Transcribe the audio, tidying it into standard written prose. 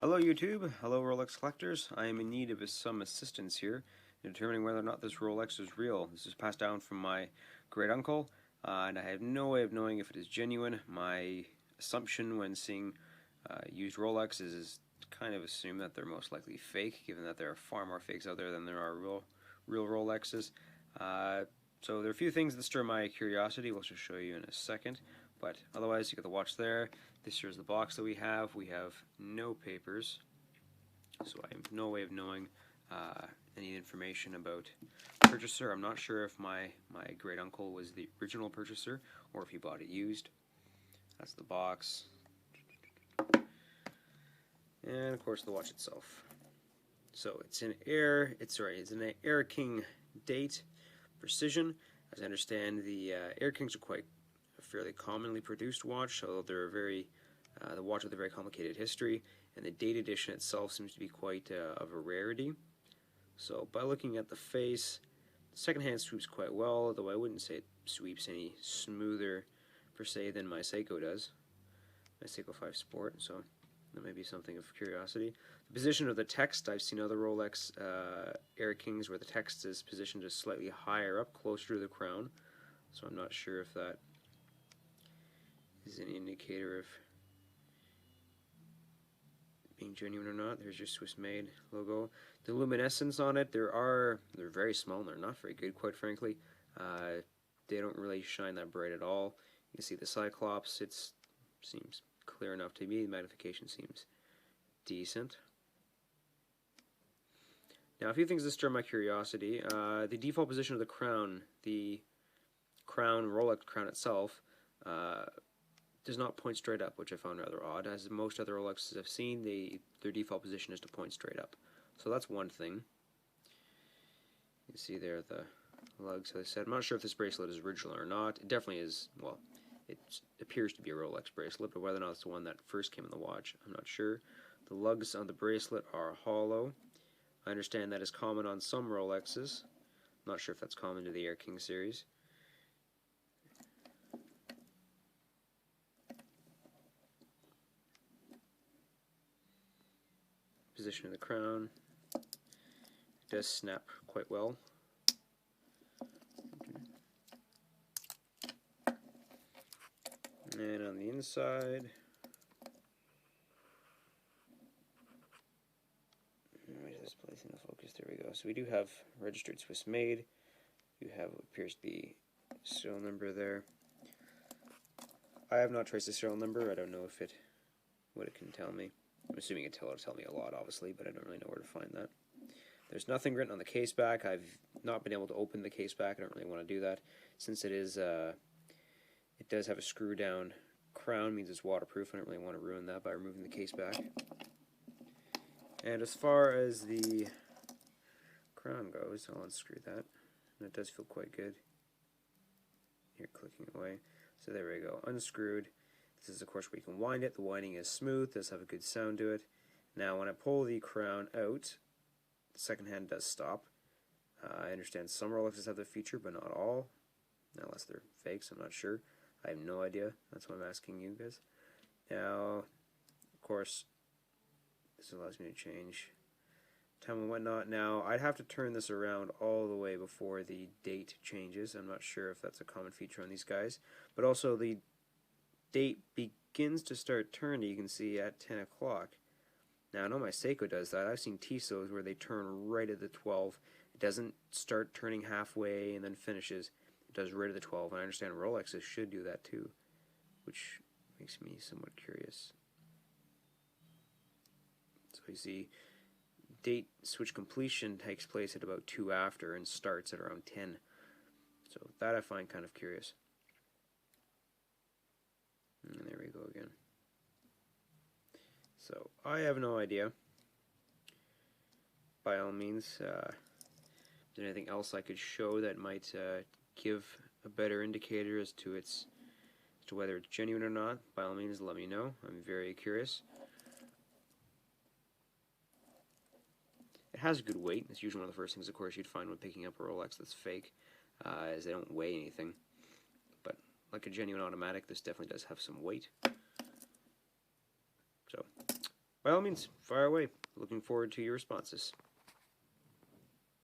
Hello YouTube, hello Rolex collectors. I am in need of some assistance here in determining whether or not this Rolex is real. This is passed down from my great uncle, and I have no way of knowing if it is genuine. My assumption when seeing used Rolexes is to kind of assume that they're most likely fake, given that there are far more fakes out there than there are real Rolexes. So there are a few things that stir my curiosity, which I'll show you in a second. But otherwise, you got the watch there. This here's the box that we have. We have no papers, so I have no way of knowing any information about purchaser. I'm not sure if my great uncle was the original purchaser or if he bought it used. That's the box, and of course the watch itself. So it's an Air-King Date Precision. As I understand, the Air-Kings are quite a fairly commonly produced watch, so they're the watch with a very complicated history, and the date edition itself seems to be quite of a rarity. So by looking at the face, the second hand sweeps quite well, though I wouldn't say it sweeps any smoother per se than my Seiko does, my Seiko 5 Sport, so that may be something of curiosity. The position of the text, I've seen other Rolex Air-Kings where the text is positioned just slightly higher up, closer to the crown, so I'm not sure if that is an indicator of being genuine or not. There's your Swiss made logo. The luminescence on it, they're very small and they're not very good, quite frankly. They don't really shine that bright at all. You can see the Cyclops, it seems clear enough to me. The magnification seems decent. Now, a few things that stir my curiosity. The default position of the crown, Rolex crown itself, does not point straight up, which I found rather odd. As most other Rolexes I've seen, their default position is to point straight up. So that's one thing. You can see there the lugs, as I said. I'm not sure if this bracelet is original or not. It definitely is, well, it appears to be a Rolex bracelet, but whether or not it's the one that first came in the watch, I'm not sure. The lugs on the bracelet are hollow. I understand that is common on some Rolexes. I'm not sure if that's common to the Air-King series. Position of the crown, it does snap quite well. And on the inside, where is this place in the focus? There we go. So we do have registered Swiss made. You have what appears to be serial number there. I have not traced the serial number. I don't know what it can tell me. I'm assuming it'll tell me a lot, obviously, but I don't really know where to find that. There's nothing written on the case back. I've not been able to open the case back. I don't really want to do that, since it does have a screw down crown, means it's waterproof. I don't really want to ruin that by removing the case back. And as far as the crown goes, I'll unscrew that. And it does feel quite good. Here, clicking away. So there we go, unscrewed. This is, of course, where you can wind it. The winding is smooth, does have a good sound to it. Now, when I pull the crown out, the second hand does stop. I understand some Rolexes have the feature, but not all. Unless they're fakes, I'm not sure. I have no idea. That's why I'm asking you guys. Now, of course, this allows me to change time and whatnot. Now, I'd have to turn this around all the way before the date changes. I'm not sure if that's a common feature on these guys. But also, the date begins to start turning, you can see, at 10 o'clock. Now, I know my Seiko does that. I've seen Tissot's where they turn right at the 12. It doesn't start turning halfway and then finishes. It does right at the 12, and I understand Rolexes should do that too, which makes me somewhat curious. So you see, date switch completion takes place at about 2 after and starts at around 10. So that I find kind of curious. And there we go again. So I have no idea. By all means, is there anything else I could show that might give a better indicator as to whether it's genuine or not? By all means, let me know. I'm very curious. It has a good weight. It's usually one of the first things, of course, you'd find when picking up a Rolex that's fake, is they don't weigh anything. But like a genuine automatic, this definitely does have some weight. So, by all means, fire away. Looking forward to your responses.